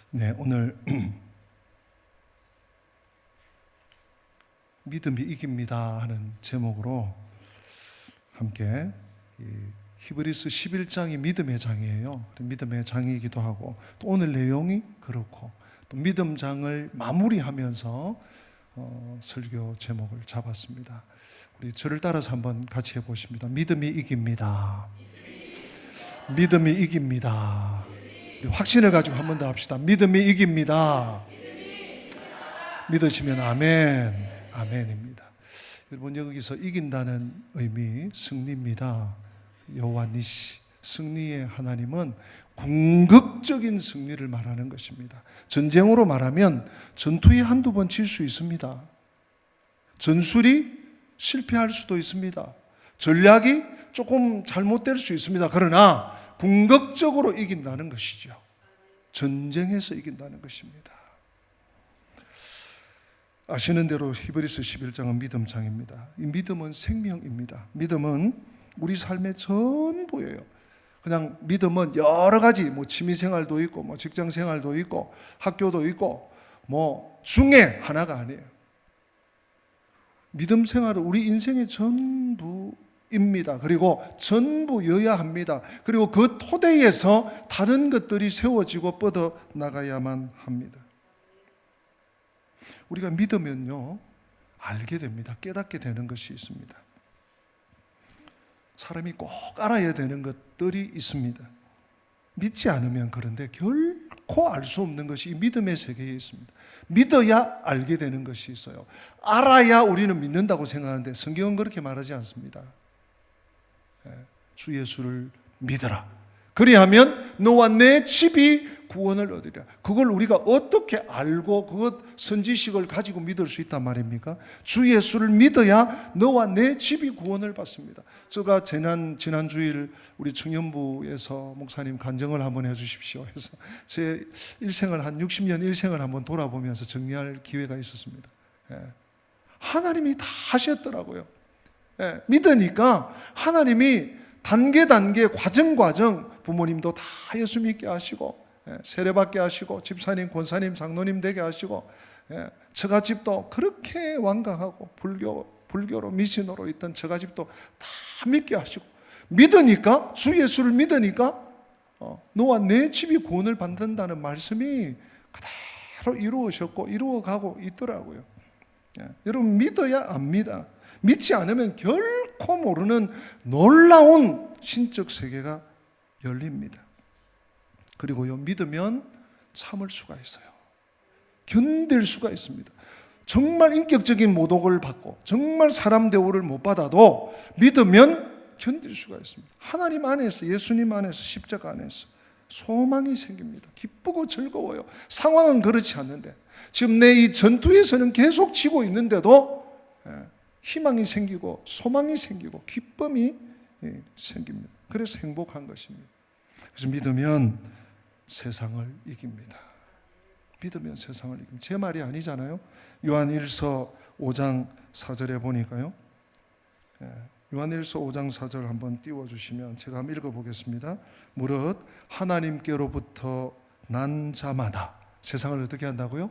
네, 오늘 믿음이 이깁니다 하는 제목으로 함께 히브리서 11장이 믿음의 장이에요. 믿음의 장이기도 하고 또 오늘 내용이 그렇고 또 믿음장을 마무리하면서 설교 제목을 잡았습니다. 우리 저를 따라서 한번 같이 해보십니다. 믿음이 이깁니다. 믿음이 이깁니다. 우리 확신을 가지고 한 번 더 합시다. 믿음이 이깁니다. 믿으시면 아멘, 아멘입니다. 여러분, 여기서 이긴다는 의미 승리입니다. 여호와니시, 승리의 하나님은 궁극적인 승리를 말하는 것입니다. 전쟁으로 말하면 전투에 한두 번 질 수 있습니다. 전술이 실패할 수도 있습니다. 전략이 조금 잘못될 수 있습니다. 그러나 궁극적으로 이긴다는 것이죠. 전쟁에서 이긴다는 것입니다. 아시는 대로 히브리서 11장은 믿음장입니다. 이 믿음은 생명입니다. 믿음은 우리 삶의 전부예요. 그냥 믿음은 여러 가지 취미생활도 있고 직장생활도 있고 학교도 있고 중에 하나가 아니에요. 믿음 생활은 우리 인생의 전부입니다. 그리고 전부여야 합니다. 그리고 그 토대에서 다른 것들이 세워지고 뻗어나가야만 합니다. 우리가 믿으면요, 알게 됩니다. 깨닫게 되는 것이 있습니다. 사람이 꼭 알아야 되는 것들이 있습니다. 믿지 않으면 그런데 결코 알 수 없는 것이 이 믿음의 세계에 있습니다. 믿어야 알게 되는 것이 있어요. 알아야 우리는 믿는다고 생각하는데 성경은 그렇게 말하지 않습니다. 주 예수를 믿어라. 그리하면 너와 내 집이 구원을 얻으리라. 그걸 우리가 어떻게 알고 그것 선지식을 가지고 믿을 수 있단 말입니까? 주 예수를 믿어야 너와 내 집이 구원을 받습니다. 제가 지난 주일 우리 청년부에서 목사님 간증을 한번 해주십시오 해서 제 일생을 한 60년 일생을 한번 돌아보면서 정리할 기회가 있었습니다. 하나님이 다 하셨더라고요. 믿으니까 하나님이 단계 과정 부모님도 다 예수 믿게 하시고 세례받게 하시고 집사님, 권사님, 장로님 되게 하시고 처가집도 그렇게 완강하고 불교로 미신으로 있던 처가집도 다 믿게 하시고 믿으니까 주 예수를 믿으니까 너와 내 집이 구원을 받는다는 말씀이 그대로 이루어졌고 이루어가고 있더라고요. 여러분, 믿어야 압니다. 믿지 않으면 결코 모르는 놀라운 신적 세계가 열립니다. 그리고요, 믿으면 참을 수가 있어요. 견딜 수가 있습니다. 정말 인격적인 모독을 받고 정말 사람 대우를 못 받아도 믿으면 견딜 수가 있습니다. 하나님 안에서, 예수님 안에서, 십자가 안에서 소망이 생깁니다. 기쁘고 즐거워요. 상황은 그렇지 않는데 지금 내 이 전투에서는 계속 지고 있는데도 희망이 생기고 소망이 생기고 기쁨이 생깁니다. 그래서 행복한 것입니다. 그래서 믿으면 세상을 이깁니다. 믿으면 세상을 이깁니다. 제 말이 아니잖아요. 요한일서 5장 4절에 보니까요. 요한일서 5장 4절 한번 띄워주시면 제가 한번 읽어보겠습니다. 무릇 하나님께로부터 난 자마다 세상을 어떻게 한다고요?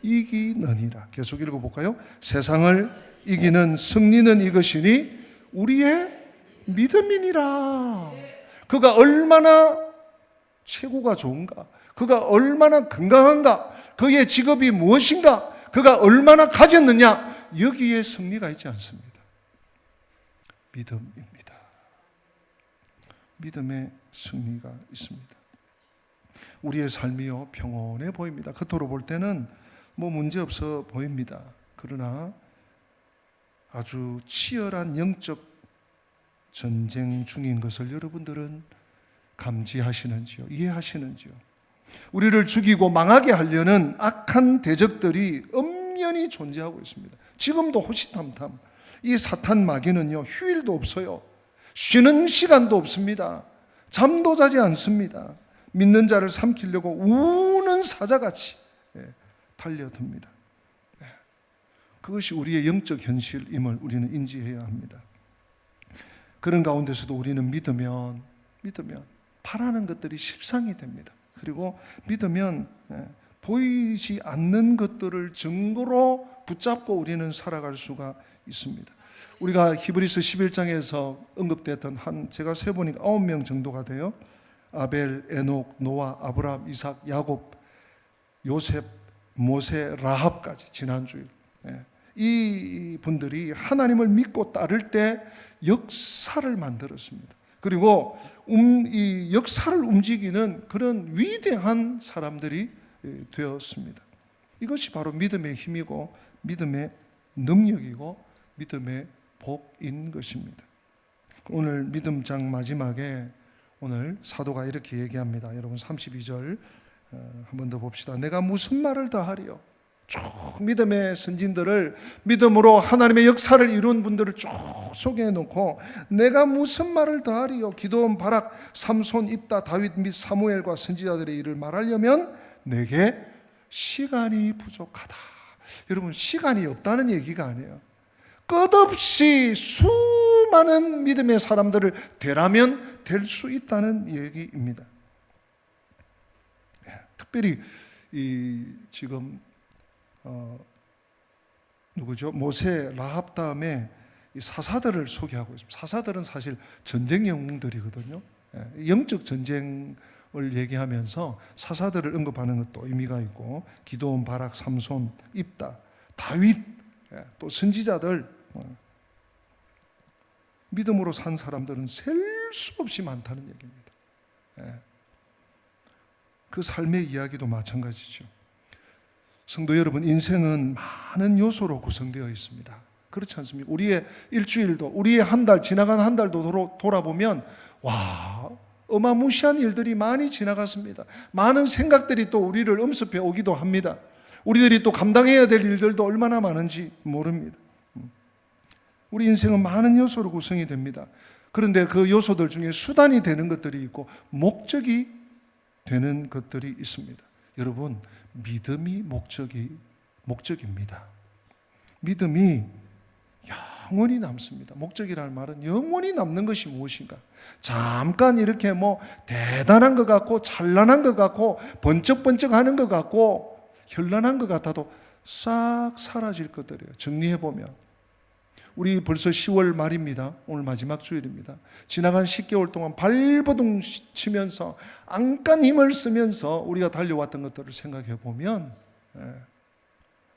이기느니라. 계속 읽어볼까요? 세상을 이기는 승리는 이것이니 우리의 믿음이니라. 그가 얼마나 최고가 좋은가, 그가 얼마나 건강한가, 그의 직업이 무엇인가, 그가 얼마나 가졌느냐, 여기에 승리가 있지 않습니다. 믿음입니다. 믿음의 승리가 있습니다. 우리의 삶이요, 평온해 보입니다. 겉으로 볼 때는 문제없어 보입니다. 그러나 아주 치열한 영적 전쟁 중인 것을 여러분들은 감지하시는지요? 이해하시는지요? 우리를 죽이고 망하게 하려는 악한 대적들이 엄연히 존재하고 있습니다. 지금도 호시탐탐. 이 사탄 마귀는요, 휴일도 없어요. 쉬는 시간도 없습니다. 잠도 자지 않습니다. 믿는 자를 삼키려고 우는 사자같이 달려듭니다. 그것이 우리의 영적 현실임을 우리는 인지해야 합니다. 그런 가운데서도 우리는 믿으면 바라는 것들이 실상이 됩니다. 그리고 믿으면 보이지 않는 것들을 증거로 붙잡고 우리는 살아갈 수가 있습니다. 우리가 히브리서 11장에서 언급됐던 제가 세보니까 9명 정도가 돼요. 아벨, 에녹, 노아, 아브라함, 이삭, 야곱, 요셉, 모세, 라합까지 지난주에 이 분들이 하나님을 믿고 따를 때 역사를 만들었습니다. 그리고 이 역사를 움직이는 그런 위대한 사람들이 되었습니다. 이것이 바로 믿음의 힘이고 믿음의 능력이고 믿음의 복인 것입니다. 오늘 믿음장 마지막에 오늘 사도가 이렇게 얘기합니다. 여러분 32절 한 번 더 봅시다. 내가 무슨 말을 더 하리요? 쭉 믿음의 선진들을, 믿음으로 하나님의 역사를 이룬 분들을 쭉 소개해 놓고 내가 무슨 말을 더 하리요? 기드온, 바락, 삼손, 입다, 다윗 및 사무엘과 선지자들의 일을 말하려면 내게 시간이 부족하다. 여러분, 시간이 없다는 얘기가 아니에요. 끝없이 수많은 믿음의 사람들을 대라면 될 수 있다는 얘기입니다. 특별히 지금 누구죠? 모세, 라합 다음에 이 사사들을 소개하고 있습니다. 사사들은 사실 전쟁 영웅들이거든요. 영적 전쟁을 얘기하면서 사사들을 언급하는 것도 의미가 있고, 기드온, 바락, 삼손, 입다, 다윗, 또 선지자들, 믿음으로 산 사람들은 셀 수 없이 많다는 얘기입니다. 그 삶의 이야기도 마찬가지죠. 성도 여러분, 인생은 많은 요소로 구성되어 있습니다. 그렇지 않습니까? 우리의 일주일도, 우리의 한 달, 지나간 한 달도 돌아보면 와, 어마무시한 일들이 많이 지나갔습니다. 많은 생각들이 또 우리를 엄습해 오기도 합니다. 우리들이 또 감당해야 될 일들도 얼마나 많은지 모릅니다. 우리 인생은 많은 요소로 구성이 됩니다. 그런데 그 요소들 중에 수단이 되는 것들이 있고 목적이 되는 것들이 있습니다. 여러분, 믿음이 목적입니다. 믿음이 영원히 남습니다. 목적이라는 말은 영원히 남는 것이 무엇인가? 잠깐 이렇게 대단한 것 같고 찬란한 것 같고 번쩍번쩍하는 것 같고 현란한 것 같아도 싹 사라질 것들이에요. 정리해보면 우리 벌써 10월 말입니다. 오늘 마지막 주일입니다. 지나간 10개월 동안 발버둥 치면서 안간 힘을 쓰면서 우리가 달려왔던 것들을 생각해 보면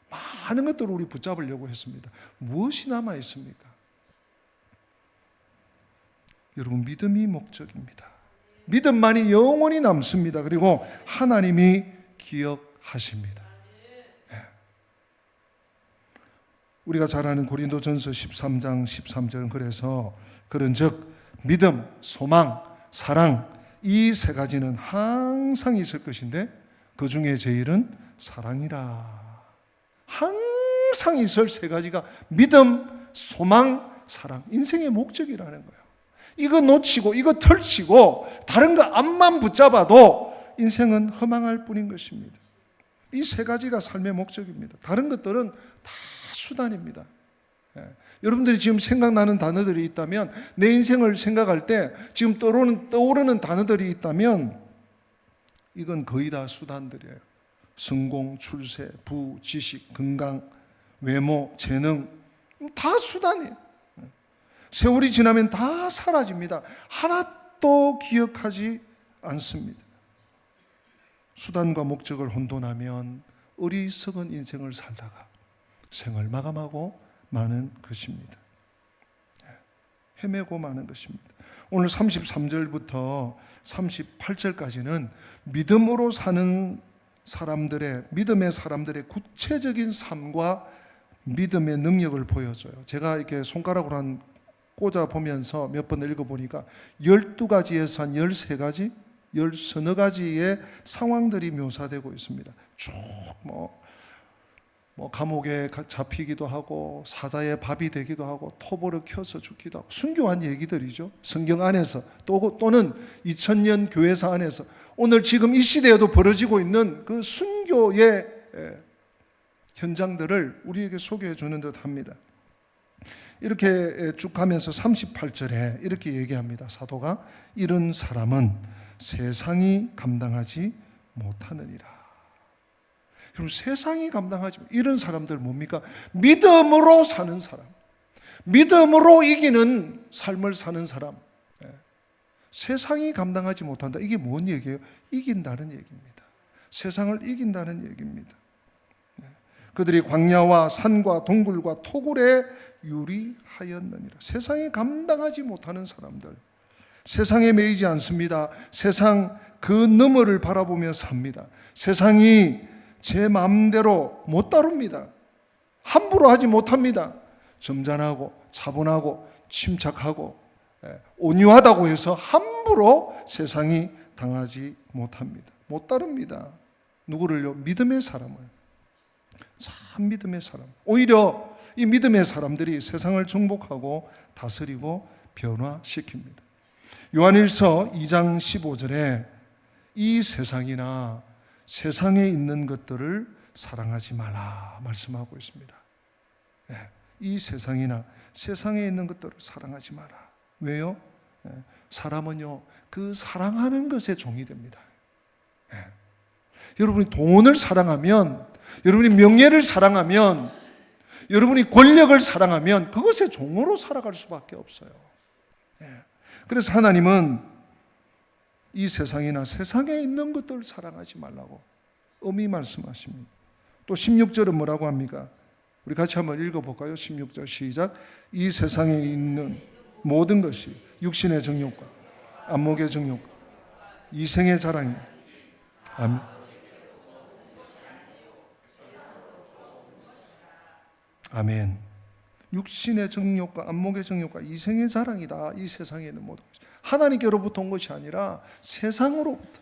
많은 것들을 우리 붙잡으려고 했습니다. 무엇이 남아 있습니까? 여러분, 믿음이 목적입니다. 믿음만이 영원히 남습니다. 그리고 하나님이 기억하십니다. 우리가 잘 아는 고린도전서 13장 13절은 그래서 그런즉 믿음, 소망, 사랑, 이 세 가지는 항상 있을 것인데 그 중에 제일은 사랑이라. 항상 있을 세 가지가 믿음, 소망, 사랑, 인생의 목적이라는 거예요. 이거 놓치고 이거 털치고 다른 거 앞만 붙잡아도 인생은 허망할 뿐인 것입니다. 이 세 가지가 삶의 목적입니다. 다른 것들은 다 수단입니다. 여러분들이 지금 생각나는 단어들이 있다면, 내 인생을 생각할 때 지금 떠오르는 단어들이 있다면 이건 거의 다 수단들이에요. 성공, 출세, 부, 지식, 건강, 외모, 재능, 다 수단이에요. 세월이 지나면 다 사라집니다. 하나도 기억하지 않습니다. 수단과 목적을 혼돈하면 어리석은 인생을 살다가 생을 마감하고 마는 것입니다. 헤매고 마는 것입니다. 오늘 33절부터 38절까지는 믿음으로 사는 사람들의, 믿음의 사람들의 구체적인 삶과 믿음의 능력을 보여줘요. 제가 이렇게 손가락으로 한 꽂아 보면서 몇 번 읽어보니까 12가지에서 한 13가지, 10서너 가지의 상황들이 묘사되고 있습니다. 쭉 감옥에 잡히기도 하고 사자의 밥이 되기도 하고 톱으로 켜서 죽기도 하고 순교한 얘기들이죠. 성경 안에서 또는 2000년 교회사 안에서 오늘 지금 이 시대에도 벌어지고 있는 그 순교의 현장들을 우리에게 소개해 주는 듯 합니다. 이렇게 쭉 가면서 38절에 이렇게 얘기합니다. 사도가 이런 사람은 세상이 감당하지 못하느니라. 그럼 세상이 감당하지 이런 사람들 뭡니까? 믿음으로 사는 사람, 믿음으로 이기는 삶을 사는 사람. 세상이 감당하지 못한다. 이게 뭔 얘기예요? 이긴다는 얘기입니다. 세상을 이긴다는 얘기입니다. 그들이 광야와 산과 동굴과 토굴에 유리하였느니라. 세상이 감당하지 못하는 사람들, 세상에 매이지 않습니다. 세상 그 너머를 바라보며 삽니다. 세상이 제 마음대로 못 다룹니다. 함부로 하지 못합니다. 점잖하고 차분하고 침착하고 온유하다고 해서 함부로 세상이 당하지 못합니다. 못 다룹니다. 누구를요? 믿음의 사람을. 참 믿음의 사람. 오히려 이 믿음의 사람들이 세상을 정복하고 다스리고 변화시킵니다. 요한일서 2장 15절에 이 세상이나 세상에 있는 것들을 사랑하지 말라 말씀하고 있습니다. 이 세상이나 세상에 있는 것들을 사랑하지 마라. 왜요? 사람은요, 그 사랑하는 것에 종이 됩니다. 여러분이 돈을 사랑하면, 여러분이 명예를 사랑하면, 여러분이 권력을 사랑하면 그것의 종으로 살아갈 수밖에 없어요. 그래서 하나님은 이 세상이나 세상에 있는 것들을 사랑하지 말라고 엄히 말씀하십니다. 또 16절은 뭐라고 합니까? 우리 같이 한번 읽어볼까요? 16절 시작. 이 세상에 있는 모든 것이 육신의 정욕과 안목의 정욕과 이생의 자랑이 아멘. 아멘. 육신의 정욕과 안목의 정욕과 이생의 자랑이다. 이 세상에 있는 모든 것이 하나님께로부터 온 것이 아니라 세상으로부터,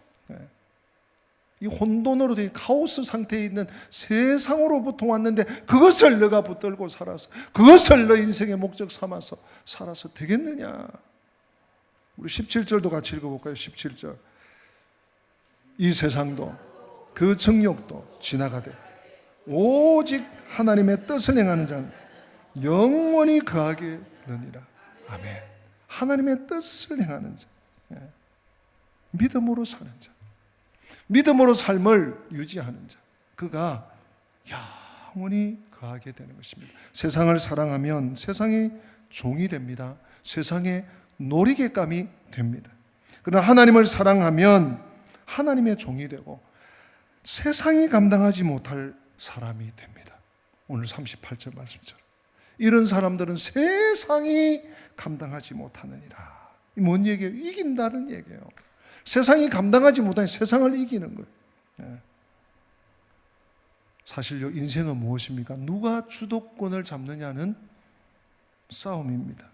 이 혼돈으로 된 카오스 상태에 있는 세상으로부터 왔는데 그것을 너가 붙들고 살아서, 그것을 너 인생의 목적 삼아서 살아서 되겠느냐? 우리 17절도 같이 읽어볼까요? 17절. 이 세상도 그 정욕도 지나가되 오직 하나님의 뜻을 행하는 자는 영원히 거하게 되느니라. 아멘. 하나님의 뜻을 행하는 자, 믿음으로 사는 자, 믿음으로 삶을 유지하는 자, 그가 영원히 거하게 되는 것입니다. 세상을 사랑하면 세상의 종이 됩니다. 세상의 놀이개감이 됩니다. 그러나 하나님을 사랑하면 하나님의 종이 되고 세상이 감당하지 못할 사람이 됩니다. 오늘 38절 말씀처럼 이런 사람들은 세상이 감당하지 못하느니라. 뭔 얘기예요? 이긴다는 얘기예요. 세상이 감당하지 못하니 세상을 이기는 거예요. 사실요, 인생은 무엇입니까? 누가 주도권을 잡느냐는 싸움입니다.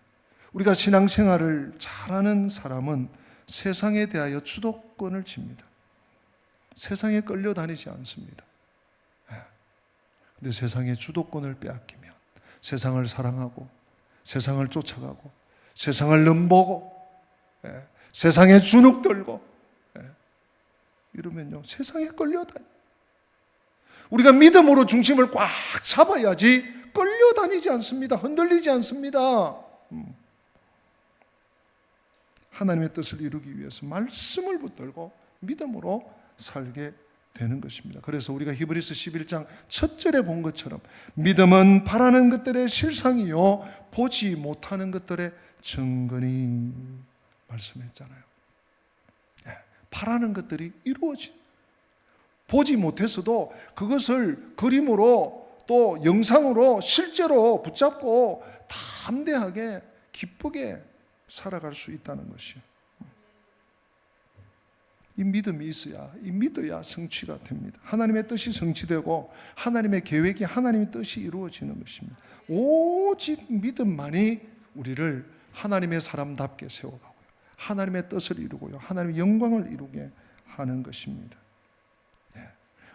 우리가 신앙생활을 잘하는 사람은 세상에 대하여 주도권을 칩니다. 세상에 끌려다니지 않습니다. 근데 세상의 주도권을 빼앗기면 세상을 사랑하고 세상을 쫓아가고 세상을 넘보고 세상에 주눅 들고 이러면요, 세상에 끌려다니. 우리가 믿음으로 중심을 꽉 잡아야지 끌려다니지 않습니다. 흔들리지 않습니다. 하나님의 뜻을 이루기 위해서 말씀을 붙들고 믿음으로 살게 되는 것입니다. 그래서 우리가 히브리서 11장 첫 절에 본 것처럼 믿음은 바라는 것들의 실상이요 보지 못하는 것들의 증거니 말씀했잖아요. 바라는 것들이 이루어진, 보지 못해서도 그것을 그림으로 또 영상으로 실제로 붙잡고 담대하게 기쁘게 살아갈 수 있다는 것이요. 이 믿음이 있어야, 이 믿어야 성취가 됩니다. 하나님의 뜻이 성취되고 하나님의 계획이, 하나님의 뜻이 이루어지는 것입니다. 오직 믿음만이 우리를 하나님의 사람답게 세워가고요, 하나님의 뜻을 이루고요, 하나님의 영광을 이루게 하는 것입니다.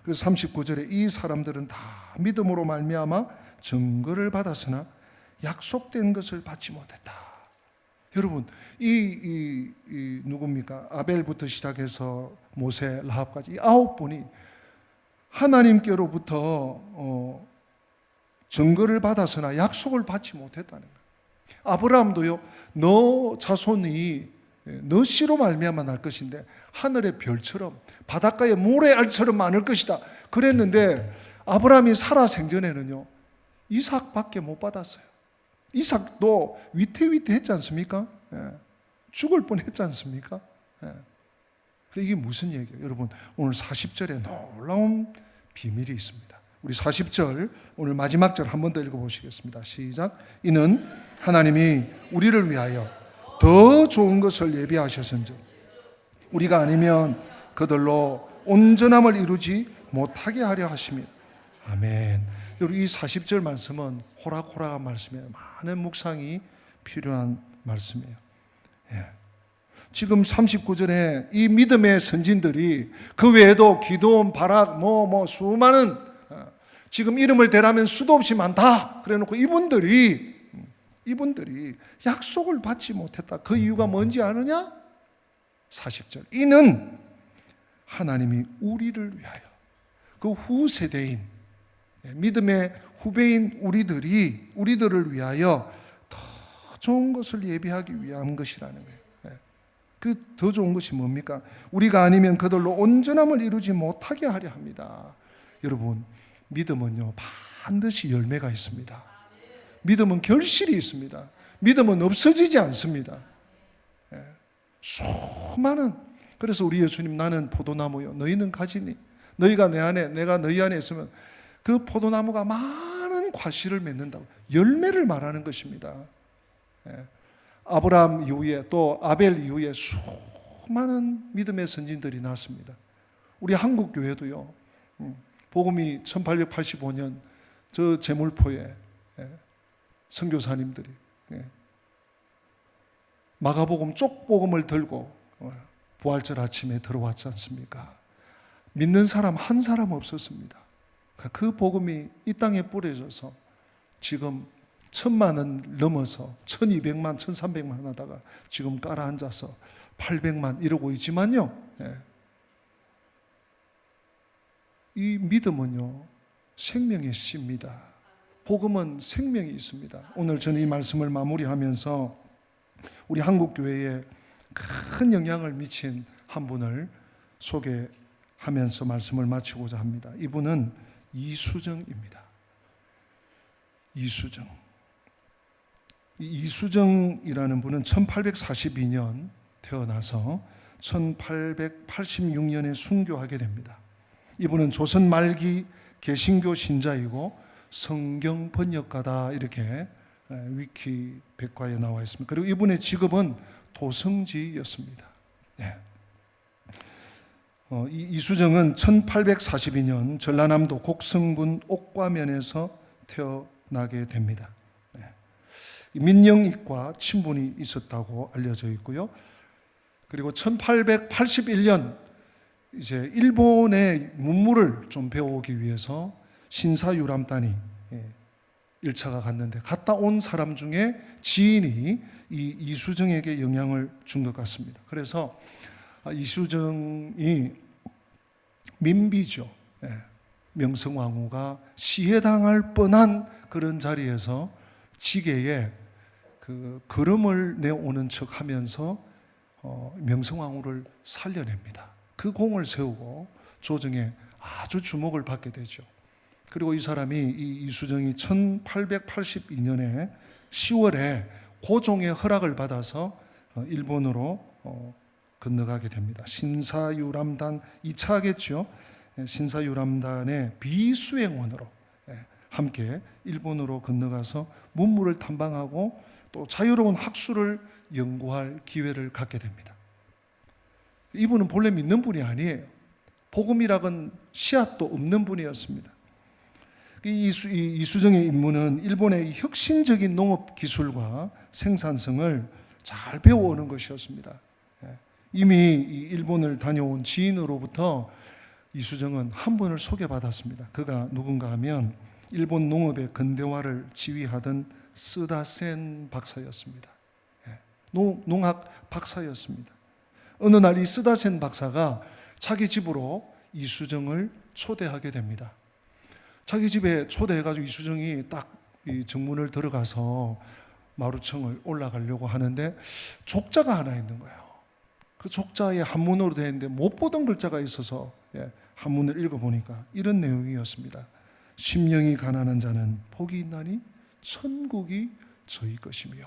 그래서 39절에 이 사람들은 다 믿음으로 말미암아 증거를 받았으나 약속된 것을 받지 못했다. 여러분, 이 누굽니까? 아벨부터 시작해서 모세, 라합까지 이 9분이 하나님께로부터 증거를 받았으나 약속을 받지 못했다는 거예요. 아브라함도요, 너 자손이 너 씨로 말미암아 날 것인데 하늘의 별처럼 바닷가의 모래알처럼 많을 것이다 그랬는데 아브라함이 살아 생전에는요 이삭밖에 못 받았어요. 이삭도 위태위태했지 않습니까? 죽을 뻔했지 않습니까? 이게 무슨 얘기예요? 여러분 오늘 40절에 놀라운 비밀이 있습니다. 우리 40절 오늘 마지막 절 한 번 더 읽어보시겠습니다. 시작. 이는 하나님이 우리를 위하여 더 좋은 것을 예비하셨은즉 우리가 아니면 그들로 온전함을 이루지 못하게 하려 하심이라. 아멘. 여러분 이 40절 말씀은 호락호락한 말씀이에요. 많은 묵상이 필요한 말씀이에요. 지금 39절에 이 믿음의 선진들이 그 외에도 기드온, 바락, 수많은 지금 이름을 대라면 수도 없이 많다. 그래 놓고 이분들이 약속을 받지 못했다. 그 이유가 뭔지 아느냐? 40절. 이는 하나님이 우리를 위하여 그 후세대인 믿음의 후배인 우리들을 위하여 더 좋은 것을 예비하기 위한 것이라는 거예요. 그 더 좋은 것이 뭡니까? 우리가 아니면 그들로 온전함을 이루지 못하게 하려 합니다. 여러분 믿음은요 반드시 열매가 있습니다. 믿음은 결실이 있습니다. 믿음은 없어지지 않습니다. 수많은 그래서 우리 예수님 나는 포도나무요 너희는 가지니 너희가 내 안에 내가 너희 안에 있으면 그 포도나무가 많은 과실을 맺는다고 열매를 말하는 것입니다. 아브라함 이후에 또 아벨 이후에 수많은 믿음의 선진들이 나왔습니다. 우리 한국 교회도요 복음이 1885년 저 제물포에 선교사님들이 마가복음 쪽복음을 들고 부활절 아침에 들어왔지 않습니까? 믿는 사람 한 사람 없었습니다. 그 복음이 이 땅에 뿌려져서 지금 1000만은 넘어서 1200만, 1300만 하다가 지금 깔아앉아서 800만 이러고 있지만요. 이 믿음은요 생명의 씨입니다. 복음은 생명이 있습니다. 오늘 저는 이 말씀을 마무리하면서 우리 한국교회에 큰 영향을 미친 한 분을 소개하면서 말씀을 마치고자 합니다. 이분은 이수정입니다. 이수정이라는 분은 1842년 태어나서 1886년에 순교하게 됩니다. 이분은 조선 말기 개신교 신자이고 성경 번역가다 이렇게 위키 백과에 나와 있습니다. 그리고 이분의 직업은 도성지였습니다. 이수정은 1842년 전라남도 곡성군 옥과면에서 태어나게 됩니다. 민영이과 친분이 있었다고 알려져 있고요. 그리고 1881년 이제 일본의 문물을 좀 배워오기 위해서 신사유람단이 1차가 갔는데 갔다 온 사람 중에 지인이 이 이수정에게 영향을 준 것 같습니다. 그래서 이수정이 민비죠. 명성황후가 시해당할 뻔한 그런 자리에서 지게에 그 걸음을 내오는 척 하면서 명성황후를 살려냅니다. 그 공을 세우고 조정에 아주 주목을 받게 되죠. 그리고 이 사람이 이 이수정이 1882년에 10월에 고종의 허락을 받아서 일본으로 건너가게 됩니다. 신사유람단 2차겠죠. 신사유람단의 비수행원으로 함께 일본으로 건너가서 문물을 탐방하고 또 자유로운 학술을 연구할 기회를 갖게 됩니다. 이분은 본래 믿는 분이 아니에요. 복음이라건 씨앗도 없는 분이었습니다. 이수정의 임무는 일본의 혁신적인 농업 기술과 생산성을 잘 배워오는 것이었습니다. 이미 일본을 다녀온 지인으로부터 이수정은 한 분을 소개받았습니다. 그가 누군가 하면 일본 농업의 근대화를 지휘하던 쓰다센 박사였습니다. 농학 박사였습니다. 어느 날 이 쓰다센 박사가 자기 집으로 이수정을 초대하게 됩니다. 자기 집에 초대해가지고 이수정이 딱 이 정문을 들어가서 마루층을 올라가려고 하는데 족자가 하나 있는 거예요. 그 족자에 한문으로 되어 있는데 못 보던 글자가 있어서 한문을 읽어보니까 이런 내용이었습니다. 심령이 가난한 자는 복이 있나니 천국이 저희 것이며,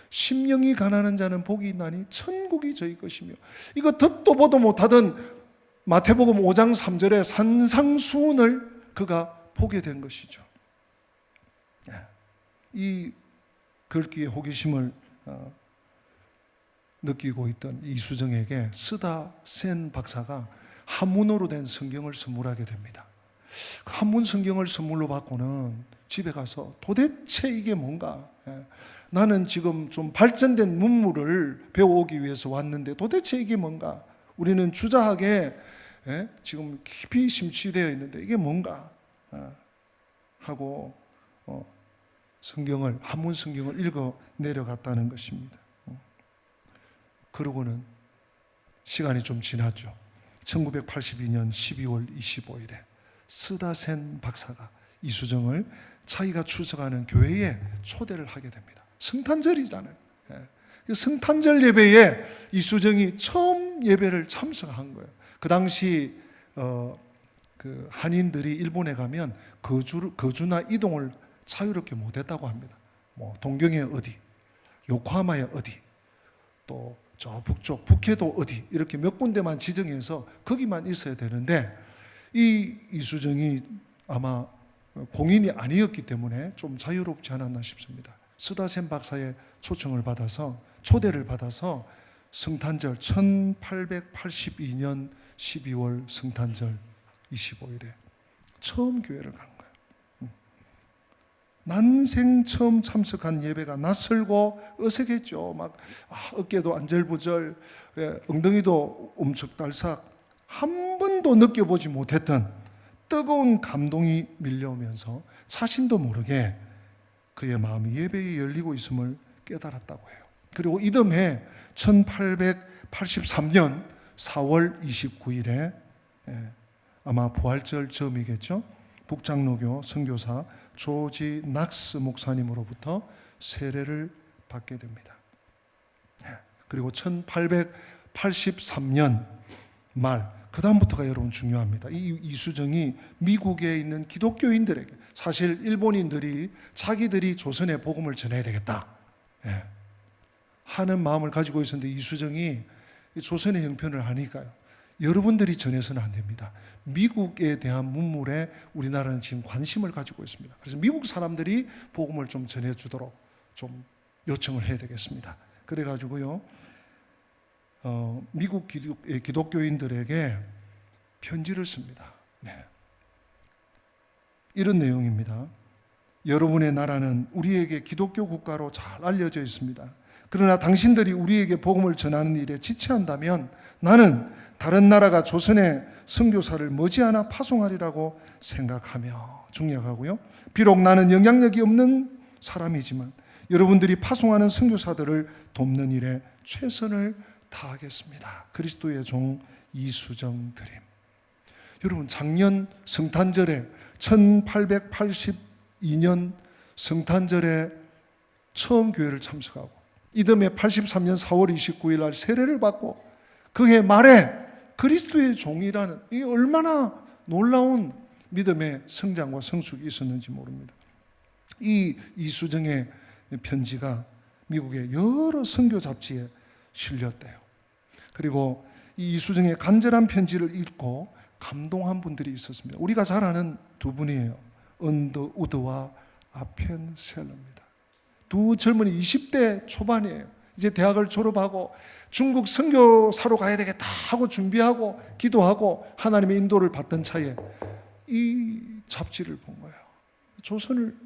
심령이 가난한 자는 복이 있나니 천국이 저희 것이며. 이거 듣도 보도 못하던 마태복음 5장 3절의 산상수훈을 그가 보게 된 것이죠. 이 글귀의 호기심을 느끼고 있던 이수정에게 스다 센 박사가 한문으로 된 성경을 선물하게 됩니다. 한문 성경을 선물로 받고는 집에 가서 도대체 이게 뭔가, 나는 지금 좀 발전된 문물을 배워오기 위해서 왔는데 도대체 이게 뭔가, 우리는 주자하게 지금 깊이 심취되어 있는데 이게 뭔가 하고 성경을, 한문 성경을 읽어 내려갔다는 것입니다. 그러고는 시간이 좀 지났죠. 1982년 12월 25일에 스다센 박사가 이수정을 자기가 출석하는 교회에 초대를 하게 됩니다. 성탄절이잖아요. 성탄절 예배에 이수정이 처음 예배를 참석한 거예요. 그 당시 그 한인들이 일본에 가면 거주나 이동을 자유롭게 못했다고 합니다. 뭐 동경에 어디, 요코하마에 어디, 또 저 북쪽 북해도 어디, 이렇게 몇 군데만 지정해서 거기만 있어야 되는데, 이 이수정이 아마 공인이 아니었기 때문에 좀 자유롭지 않았나 싶습니다. 스다센 박사의 초대를 받아서 성탄절 1882년 12월 성탄절 25일에 처음 교회를 간 거예요. 난생 처음 참석한 예배가 낯설고 어색했죠. 막 어깨도 안절부절, 엉덩이도 엄청달싹, 한 번도 느껴보지 못했던 뜨거운 감동이 밀려오면서 자신도 모르게 그의 마음이 예배에 열리고 있음을 깨달았다고 해요. 그리고 이듬해 1883년 4월 29일에 아마 부활절 즈음이겠죠. 북장로교 선교사 조지 낙스 목사님으로부터 세례를 받게 됩니다. 그리고 1883년 말, 그 다음부터가 여러분 중요합니다. 이 이수정이 미국에 있는 기독교인들에게, 사실 일본인들이 자기들이 조선에 복음을 전해야 되겠다 하는 마음을 가지고 있었는데, 이수정이 조선의 형편을 하니까요, 여러분들이 전해서는 안 됩니다. 미국에 대한 문물에 우리나라는 지금 관심을 가지고 있습니다. 그래서 미국 사람들이 복음을 좀 전해주도록 좀 요청을 해야 되겠습니다. 그래가지고요, 미국 기독교인들에게 편지를 씁니다. 이런 내용입니다. 여러분의 나라는 우리에게 기독교 국가로 잘 알려져 있습니다. 그러나 당신들이 우리에게 복음을 전하는 일에 지체한다면 나는 다른 나라가 조선의 선교사를 머지않아 파송하리라고 생각하며, 중략하고요, 비록 나는 영향력이 없는 사람이지만 여러분들이 파송하는 선교사들을 돕는 일에 최선을 다하겠습니다. 그리스도의 종 이수정 드림. 여러분, 작년 성탄절에 1882년 성탄절에 처음 교회를 참석하고 이듬해 83년 4월 29일 날 세례를 받고 그해 말에 그리스도의 종이라는, 이 얼마나 놀라운 믿음의 성장과 성숙이 있었는지 모릅니다. 이 이수정의 편지가 미국의 여러 선교 잡지에 실렸대요. 그리고 이 이수정의 간절한 편지를 읽고 감동한 분들이 있었습니다. 우리가 잘 아는 두 분이에요. 언더우드와 아펜셀러입니다. 두 젊은이 20대 초반이에요. 이제 대학을 졸업하고 중국 선교사로 가야 되겠다 하고 준비하고 기도하고 하나님의 인도를 받던 차에 이 잡지를 본 거예요. 조선을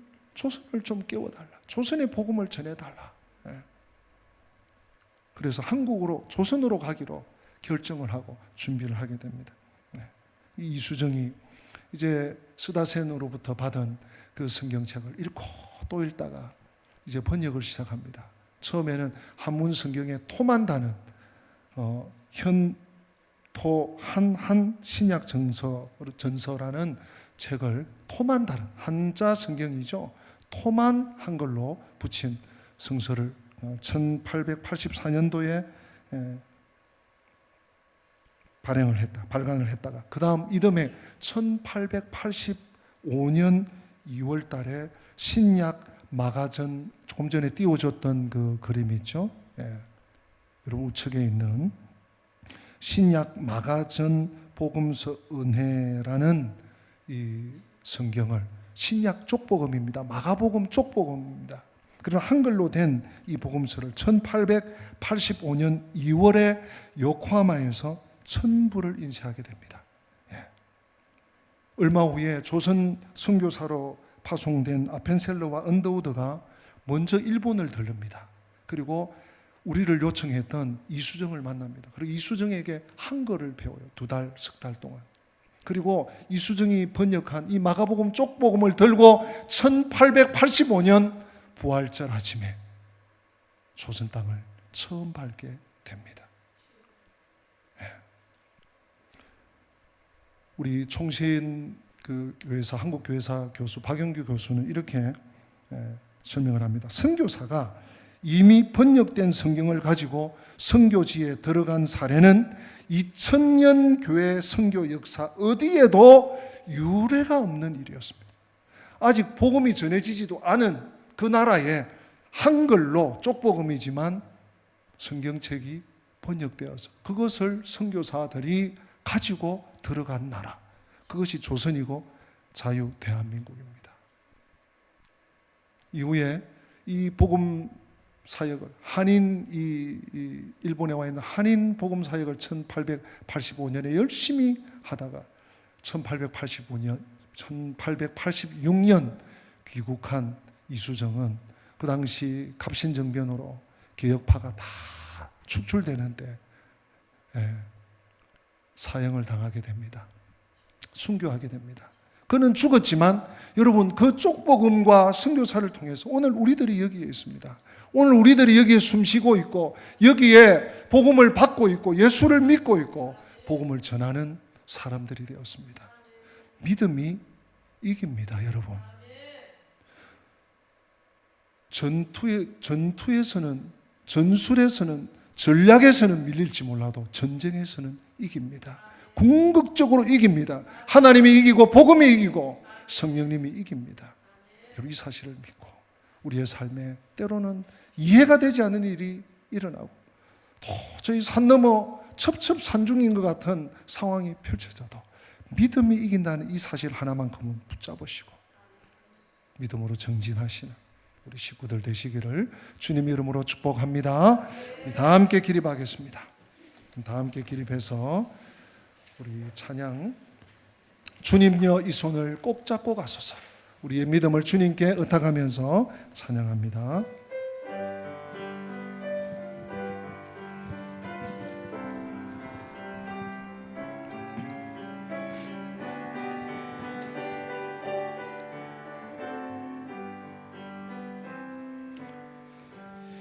좀 깨워달라. 조선의 복음을 전해달라. 그래서 한국으로, 조선으로 가기로 결정을 하고 준비를 하게 됩니다. 이 이수정이 이제 스다센으로부터 받은 그 성경책을 읽고 또 읽다가 이제 번역을 시작합니다. 처음에는 한문 성경의 토만다는 한 신약 전서라는 책을 토만다는, 한자 성경이죠. 토만 한글로 붙인 성서를 1884년도에 발간을 했다가 그 다음 이듬해 1885년 2월 달에 신약 마가전, 조금 전에 띄워줬던 그 그림이 있죠. 여러분 우측에 있는 신약 마가전 복음서 은혜라는 이 성경을, 신약 쪽복음입니다. 마가복음 쪽복음입니다. 그런 한글로 된 이 복음서를 1885년 2월에 요코하마에서 1000부를 인쇄하게 됩니다. 얼마 후에 조선 선교사로 파송된 아펜셀러와 언더우드가 먼저 일본을 들릅니다. 그리고 우리를 요청했던 이수정을 만납니다. 그리고 이수정에게 한글을 배워요. 2달, 석 달 동안. 그리고 이수정이 번역한 이 마가복음 쪽복음을 들고 1885년 부활절 아침에 조선 땅을 처음 밟게 됩니다. 우리 총신 교회사, 한국교회사 교수 박영규 교수는 이렇게 설명을 합니다. 선교사가 이미 번역된 성경을 가지고 선교지에 들어간 사례는 2000년 교회 선교 역사 어디에도 유례가 없는 일이었습니다. 아직 복음이 전해지지도 않은 그 나라에 한글로 쪽복음이지만 성경책이 번역되어서 그것을 선교사들이 가지고 들어간 나라, 그것이 조선이고 자유 대한민국입니다. 이후에 이 복음 사역을 일본에 와 있는 한인 복음 사역을 1885년에 열심히 하다가 1886년 귀국한 이수정은 그 당시 갑신정변으로 개혁파가 다 축출되는데 사형을 당하게 됩니다. 순교하게 됩니다. 그는 죽었지만 여러분 그 쪽복음과 선교사를 통해서 오늘 우리들이 여기에 있습니다. 오늘 우리들이 여기에 숨쉬고 있고 여기에 복음을 받고 있고 예수를 믿고 있고 복음을 전하는 사람들이 되었습니다. 믿음이 이깁니다, 여러분. 전투에서는, 전술에서는, 전략에서는 밀릴지 몰라도 전쟁에서는 이깁니다. 궁극적으로 이깁니다. 하나님이 이기고 복음이 이기고 성령님이 이깁니다. 여러분 이 사실을 믿고 우리의 삶에 때로는 이해가 되지 않는 일이 일어나고 도저히 산 넘어 첩첩산중인 것 같은 상황이 펼쳐져도 믿음이 이긴다는 이 사실 하나만큼은 붙잡으시고 믿음으로 정진하시는 우리 식구들 되시기를 주님 이름으로 축복합니다. 우리 다 함께 기립하겠습니다. 다 함께 기립해서 우리 찬양 주님여 이 손을 꼭 잡고 가소서, 우리의 믿음을 주님께 의탁하면서 찬양합니다.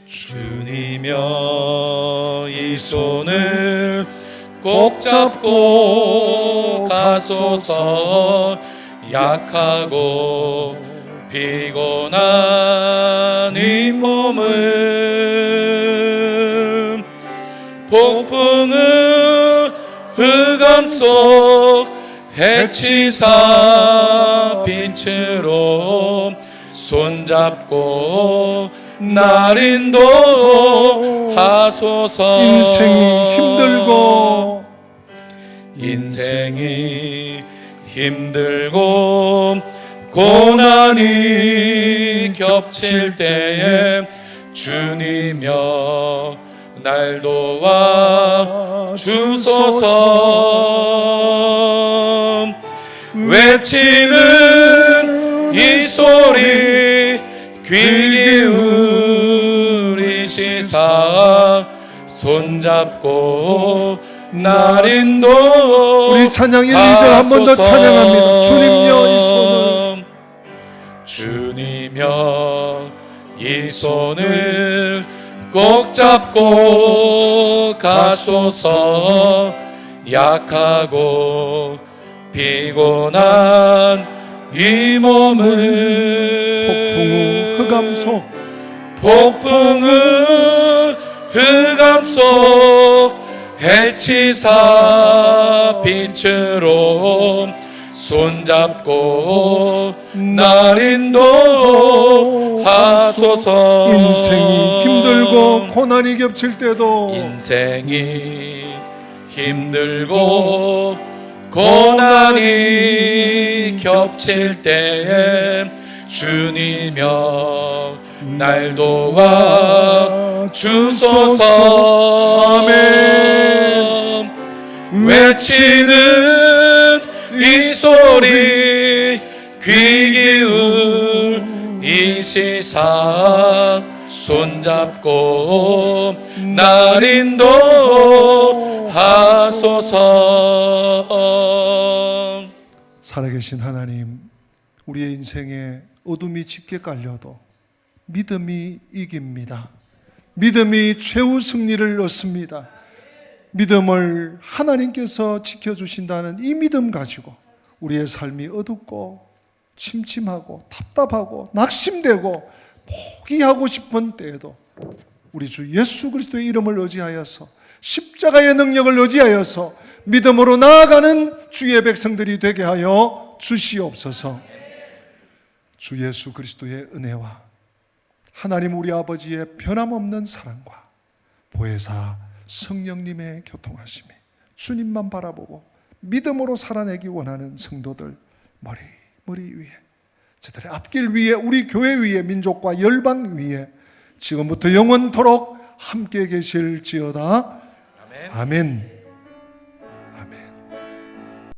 주님여 이 손을 꼭 잡고 가소서. 약하고 피곤한 이 몸을 폭풍의 흑암 속 해치사 빛으로 손잡고 날 인도하소서. 인생이 힘들고 고난이 겹칠 때에 주님여 날 도와 주소서. 외치는 이 소리 귀 기울이시사 손잡고 날 인도. 우리 찬양 1, 2절 한 번 더 찬양합니다. 주님여 이 손을, 주님여 이 손을 꼭 잡고 가소서. 약하고 피곤한 이 몸을 폭풍의 흑암 속 해치사 빛으로 손잡고 날 인도하소서. 인생이 힘들고 고난이 겹칠 때도 인생이 힘들고 고난이 겹칠 때에 주님여 날 도와 주소서. 아멘. 외치는 이 소리 귀 기울 이 세상 손잡고 날 인도하소서. 살아계신 하나님, 우리의 인생에 어둠이 짙게 깔려도 믿음이 이깁니다. 믿음이 최후 승리를 얻습니다. 믿음을 하나님께서 지켜주신다는 이 믿음 가지고 우리의 삶이 어둡고 침침하고 답답하고 낙심되고 포기하고 싶은 때에도 우리 주 예수 그리스도의 이름을 의지하여서 십자가의 능력을 의지하여서 믿음으로 나아가는 주의 백성들이 되게 하여 주시옵소서. 주 예수 그리스도의 은혜와 하나님 우리 아버지의 변함없는 사랑과 보혜사 성령님의 교통하심이 주님만 바라보고 믿음으로 살아내기 원하는 성도들 머리 위에, 저들의 앞길 위에, 우리 교회 위에, 민족과 열방 위에 지금부터 영원토록 함께 계실지어다. 아멘.